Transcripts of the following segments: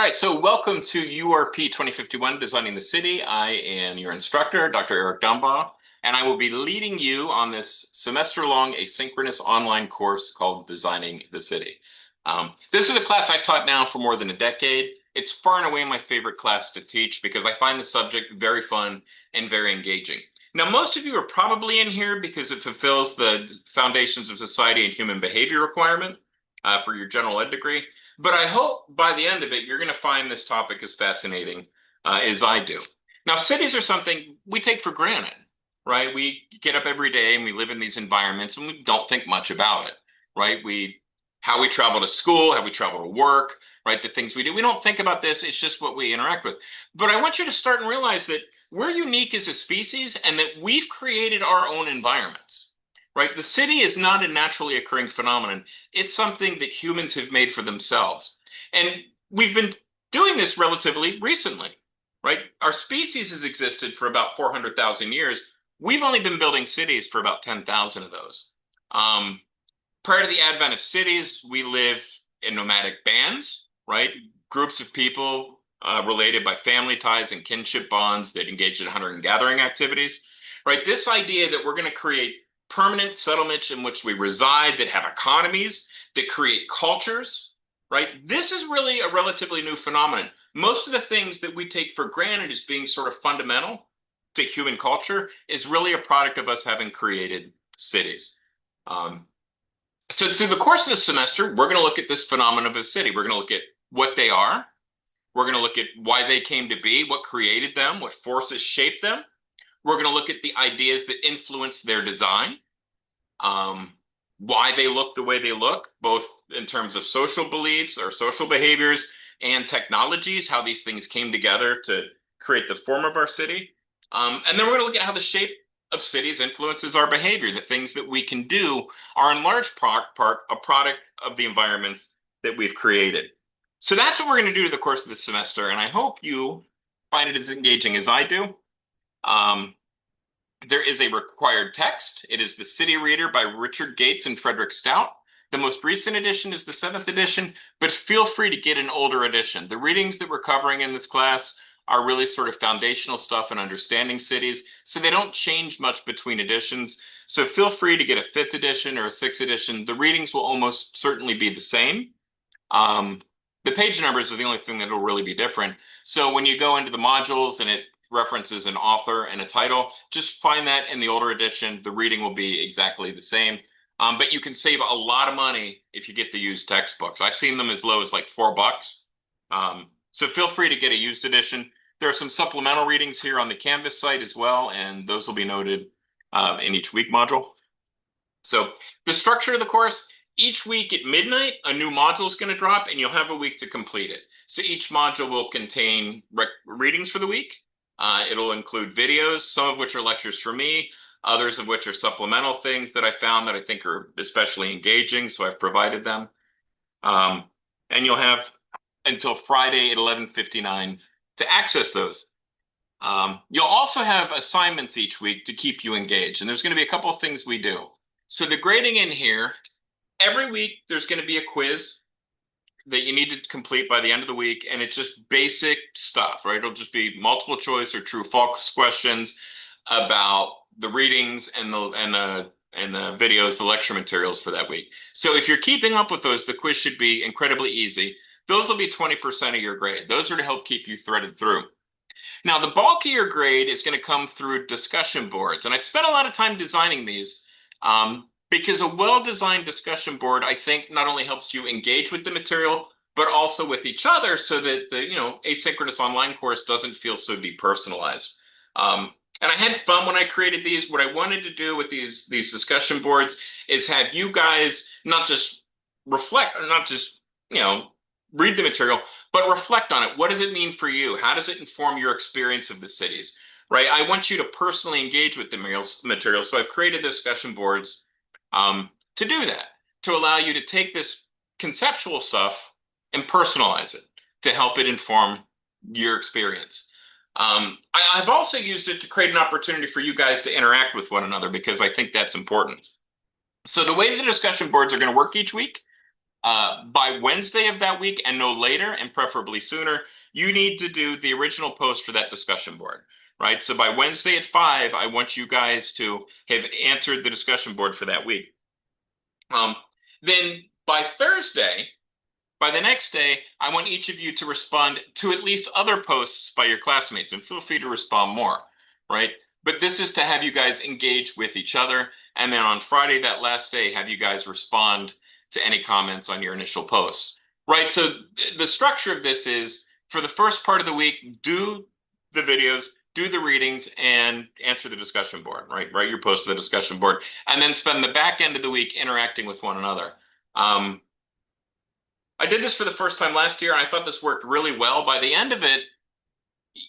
All right, so welcome to URP 2051, Designing the City. I am your instructor, Dr. Eric Dumbaugh, and I will be leading you on this semester-long asynchronous online course called Designing the City. This is a class I've taught now for more than a decade. It's far and away my favorite class to teach because I find the subject very fun and very engaging. Now, most of you are probably in here because it fulfills the foundations of society and human behavior requirement for your general ed degree. But I hope by the end of it, you're going to find this topic as fascinating as I do. Now, cities are something we take for granted, right? We get up every day and we live in these environments and we don't think much about it, right? How we travel to school, how we travel to work, right? The things we do. We don't think about this. It's just what we interact with. But I want you to start and realize that we're unique as a species and that we've created our own environments. Right? The city is not a naturally occurring phenomenon. It's something that humans have made for themselves. And we've been doing this relatively recently, right? Our species has existed for about 400,000 years. We've only been building cities for about 10,000 of those. Prior to the advent of cities, we live in nomadic bands, right? Groups of people related by family ties and kinship bonds that engage in hunter and gathering activities, right? This idea that we're going to create permanent settlements in which we reside that have economies, that create cultures, right? This is really a relatively new phenomenon. Most of the things that we take for granted as being sort of fundamental to human culture is really a product of us having created cities. So through the course of the semester, we're going to look at this phenomenon of a city. We're going to look at what they are. We're going to look at why they came to be, what created them, what forces shaped them. We're going to look at the ideas that influence their design, why they look the way they look, both in terms of social beliefs or social behaviors and technologies, how these things came together to create the form of our city. And then we're going to look at how the shape of cities influences our behavior. The things that we can do are in large part a product of the environments that we've created. So that's what we're going to do to the course of the semester, and I hope you find it as engaging as I do. There is a required text. It is The City Reader by Richard Gates and Frederick Stout. The most recent edition is the 7th edition, but feel free to get an older edition. The readings that we're covering in this class are really sort of foundational stuff in understanding cities, so they don't change much between editions. So feel free to get a 5th edition or a 6th edition. The readings will almost certainly be the same. The page numbers are the only thing that will really be different. So when you go into the modules and it references an author and a title, just find that in the older edition. The reading will be exactly the same. But you can save a lot of money if you get the used textbooks. I've seen them as low as like $4. So feel free to get a used edition. There are some supplemental readings here on the Canvas site as well, and those will be noted in each week module. So the structure of the course, each week at midnight, a new module is going to drop, and you'll have a week to complete it. So each module will contain readings for the week. It'll include videos, some of which are lectures for me, others of which are supplemental things that I found that I think are especially engaging, so I've provided them. And you'll have until Friday at 11:59 to access those. You'll also have assignments each week to keep you engaged, and there's going to be a couple of things we do. So the grading in here, every week there's going to be a quiz that you need to complete by the end of the week, and it's just basic stuff, right? It'll just be multiple choice or true false questions about the readings and the videos, the lecture materials for that week. So if you're keeping up with those, the quiz should be incredibly easy. Those will be 20% of your grade. Those are to help keep you threaded through. Now, the bulk of your grade is going to come through discussion boards, and I spent a lot of time designing these. Because a well-designed discussion board, I think, not only helps you engage with the material, but also with each other so that the asynchronous online course doesn't feel so depersonalized. And I had fun when I created these. What I wanted to do with these discussion boards is have you guys not just reflect, or not just, read the material, but reflect on it. What does it mean for you? How does it inform your experience of the cities? Right? I want you to personally engage with the material. So I've created discussion boards to do that, to allow you to take this conceptual stuff and personalize it to help it inform your experience. I've also used it to create an opportunity for you guys to interact with one another because I think that's important. So the way the discussion boards are going to work each week, By Wednesday of that week and no later, and preferably sooner, you need to do the original post for that discussion board, right? So by Wednesday at 5, I want you guys to have answered the discussion board for that week. Um, then by Thursday, by the next day, I want each of you to respond to at least other posts by your classmates, and feel free to respond more, right? But this is to have you guys engage with each other. And then on Friday, that last day, have you guys respond to any comments on your initial posts, right? So the structure of this is for the first part of the week, do the videos, do the readings, and answer the discussion board, right? Write your post to the discussion board, and then spend the back end of the week interacting with one another. I did this for the first time last year, and I thought this worked really well. By the end of it,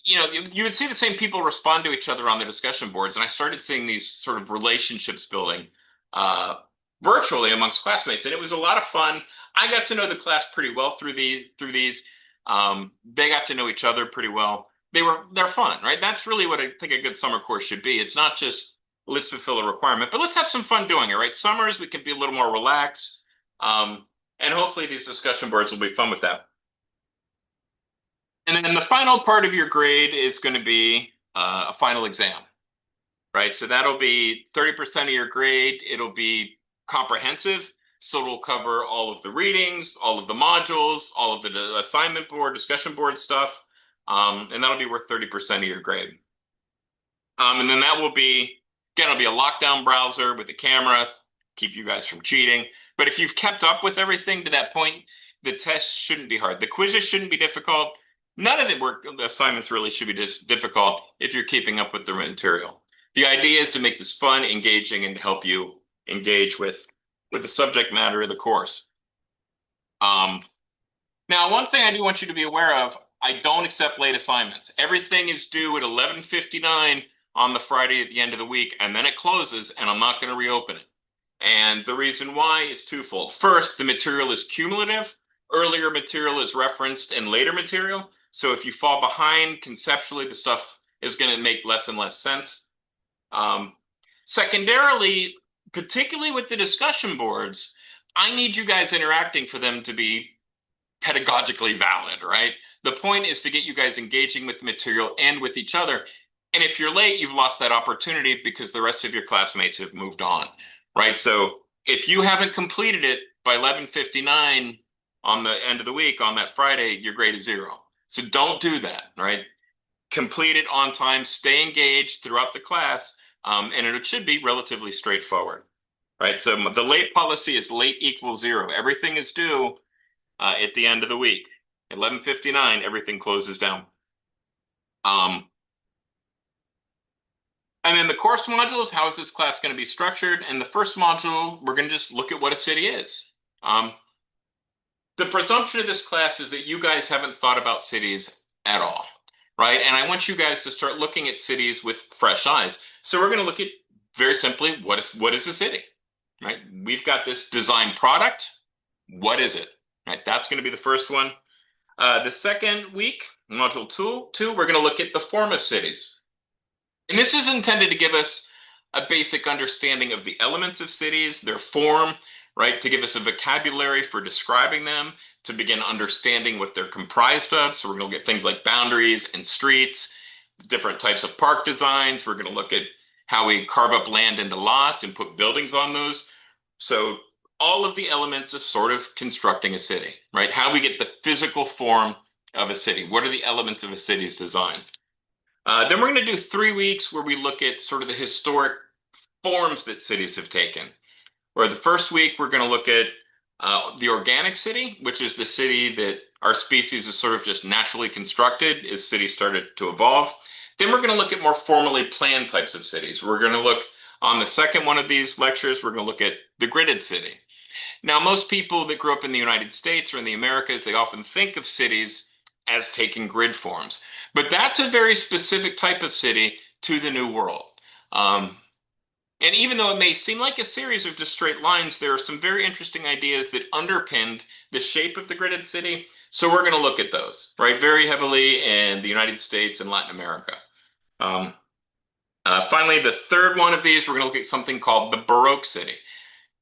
you would see the same people respond to each other on the discussion boards, and I started seeing these sort of relationships building uh, virtually amongst classmates, and it was a lot of fun. I got to know the class pretty well through these. They got to know each other pretty well. They're fun, right? That's really what I think a good summer course should be. It's not just let's fulfill a requirement, but let's have some fun doing it, right? Summers we can be a little more relaxed. And hopefully these discussion boards will be fun with that. And then the final part of your grade is going to be a final exam, right? So that'll be 30% of your grade. It'll be comprehensive. So it'll cover all of the readings, all of the modules, all of the assignment board, discussion board stuff. And that'll be worth 30% of your grade. And then that will be, again, it'll be a lockdown browser with the camera, keep you guys from cheating. But if you've kept up with everything to that point, the tests shouldn't be hard. The quizzes shouldn't be difficult. None of the assignments really should be difficult if you're keeping up with the material. The idea is to make this fun, engaging, and to help you engage with the subject matter of the course. Now, one thing I do want you to be aware of, I don't accept late assignments. Everything is due at 11:59 on the Friday at the end of the week, and then it closes, and I'm not going to reopen it. And the reason why is twofold. First, the material is cumulative. Earlier material is referenced in later material. So if you fall behind conceptually, the stuff is going to make less and less sense. Secondarily, particularly with the discussion boards, I need you guys interacting for them to be pedagogically valid, right? The point is to get you guys engaging with the material and with each other. And if you're late, you've lost that opportunity because the rest of your classmates have moved on, right? So if you haven't completed it by 11:59 on the end of the week, on that Friday, your grade is 0. So don't do that, right? Complete it on time, stay engaged throughout the class, and it should be relatively straightforward, right? So the late policy is late equals 0. Everything is due at the end of the week. 11:59, everything closes down. And then the course modules, how is this class going to be structured? And the first module, we're going to just look at what a city is. The presumption of this class is that you guys haven't thought about cities at all, right? And I want you guys to start looking at cities with fresh eyes. So we're going to look at, very simply, what is a city, right? We've got this design product. What is it, right? That's going to be the first one. The second week, module two, we're going to look at the form of cities. And this is intended to give us a basic understanding of the elements of cities, their form, right? To give us a vocabulary for describing them, to begin understanding what they're comprised of. So we're going to get things like boundaries and streets, different types of park designs. We're going to look at how we carve up land into lots and put buildings on those. So all of the elements of sort of constructing a city, right? How we get the physical form of a city. What are the elements of a city's design? Then we're going to do 3 weeks where we look at sort of the historic forms that cities have taken. Where the first week we're going to look at the organic city, which is the city that our species is sort of just naturally constructed as cities started to evolve. Then we're going to look at more formally planned types of cities. We're going to look on the second one of these lectures, we're going to look at the gridded city. Now, most people that grew up in the United States or in the Americas, they often think of cities as taking grid forms. But that's a very specific type of city to the New World. And even though it may seem like a series of just straight lines, there are some very interesting ideas that underpinned the shape of the gridded city. So we're going to look at those, right, very heavily in the United States and Latin America. Finally, the third one of these, we're going to look at something called the Baroque city.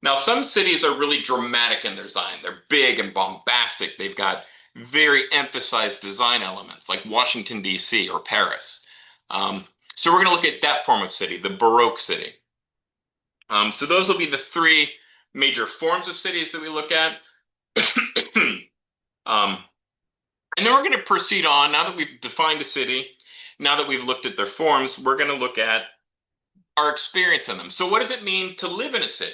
Now, some cities are really dramatic in their design. They're big and bombastic. They've got very emphasized design elements like Washington, D.C. or Paris. Um, so we're going to look at that form of city, the Baroque city. So those will be the three major forms of cities that we look at. um, and then we're going to proceed on, now that we've defined a city, now that we've looked at their forms, we're going to look at our experience in them. So what does it mean to live in a city?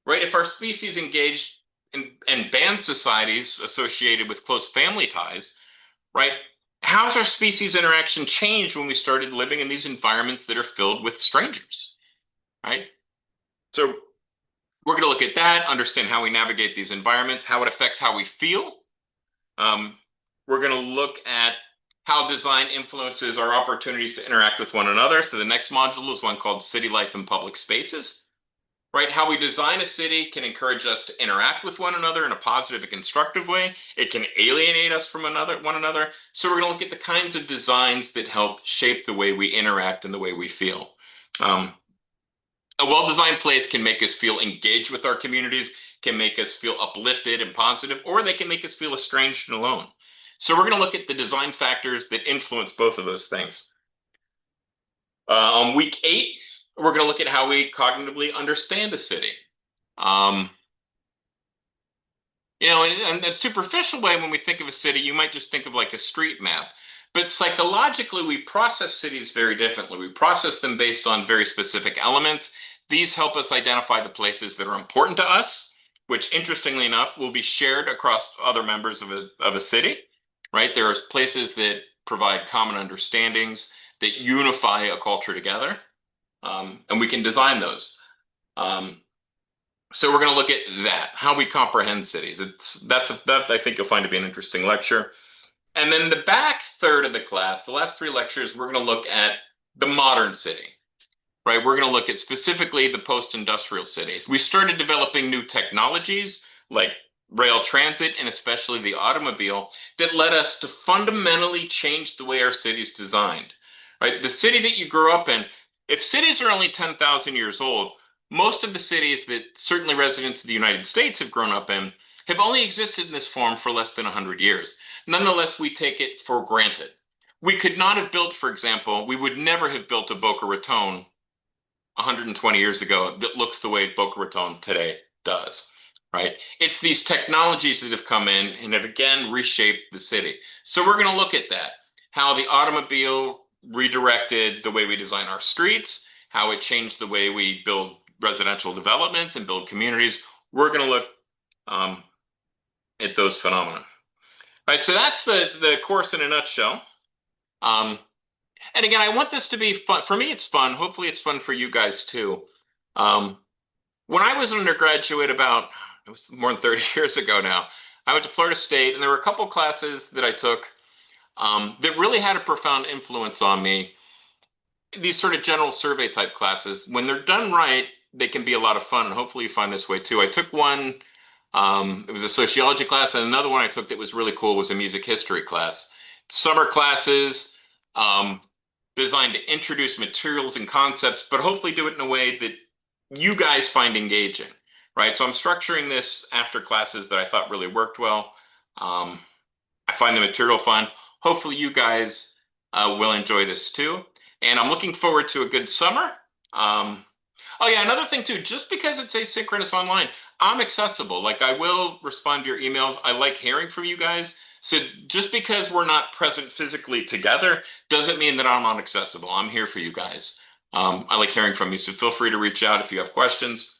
Right? If our species engaged in band societies associated with close family ties, right? How's our species interaction changed when we started living in these environments that are filled with strangers, right? So we're going to look at that, understand how we navigate these environments, how it affects how we feel. Um, we're going to look at how design influences our opportunities to interact with one another. So the next module is one called City Life in Public Spaces. Right? How we design a city can encourage us to interact with one another in a positive and constructive way. It can alienate us from one another. So we're going to look at the kinds of designs that help shape the way we interact and the way we feel. A well-designed place can make us feel engaged with our communities, can make us feel uplifted and positive, or they can make us feel estranged and alone. So we're going to look at the design factors that influence both of those things. On week 8, we're going to look at how we cognitively understand a city. Um, in a superficial way, when we think of a city, you might just think of like a street map. But psychologically, we process cities very differently. We process them based on very specific elements. These help us identify the places that are important to us, which interestingly enough will be shared across other members of a city, right? There are places that provide common understandings that unify a culture together, and we can design those. Um, so we're going to look at that, how we comprehend cities. That I think you'll find to be an interesting lecture. And then the back third of the class, the last 3 lectures, we're going to look at the modern city, right? We're going to look at specifically the post-industrial cities. We started developing new technologies like rail transit and especially the automobile that led us to fundamentally change the way our city's designed, right? The city that you grew up in, if cities are only 10,000 years old, most of the cities that certainly residents of the United States have grown up in have only existed in this form for less than 100 years. Nonetheless, we take it for granted. We could not have built, for example, we would never have built a Boca Raton 120 years ago that looks the way Boca Raton today does, right? It's these technologies that have come in and have again reshaped the city. So we're going to look at that, how the automobile redirected the way we design our streets, how it changed the way we build residential developments and build communities. We're going to look um, at those phenomena. All right, so that's the course in a nutshell. Um, and again, I want this to be fun. For me, it's fun. Hopefully, it's fun for you guys too. Um, when I was an undergraduate, it was more than 30 years ago now, I went to Florida State, and there were a couple classes that I took that really had a profound influence on me. These sort of general survey type classes, when they're done right, they can be a lot of fun, and hopefully you find this way too. I took one, it was a sociology class, and another one I took that was really cool was a music history class. Summer classes, um, designed to introduce materials and concepts, but hopefully do it in a way that you guys find engaging, right? So I'm structuring this after classes that I thought really worked well. Um, I find the material fun. Hopefully you guys will enjoy this too. And I'm looking forward to a good summer. Um, oh yeah, another thing too, just because it's asynchronous online, I'm accessible. Like I will respond to your emails. I like hearing from you guys. So just because we're not present physically together doesn't mean that I'm not accessible. I'm here for you guys. I like hearing from you, so feel free to reach out if you have questions.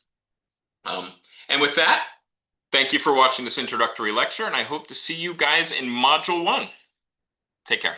Um, and with that, thank you for watching this introductory lecture, and I hope to see you guys in Module 1. Take care.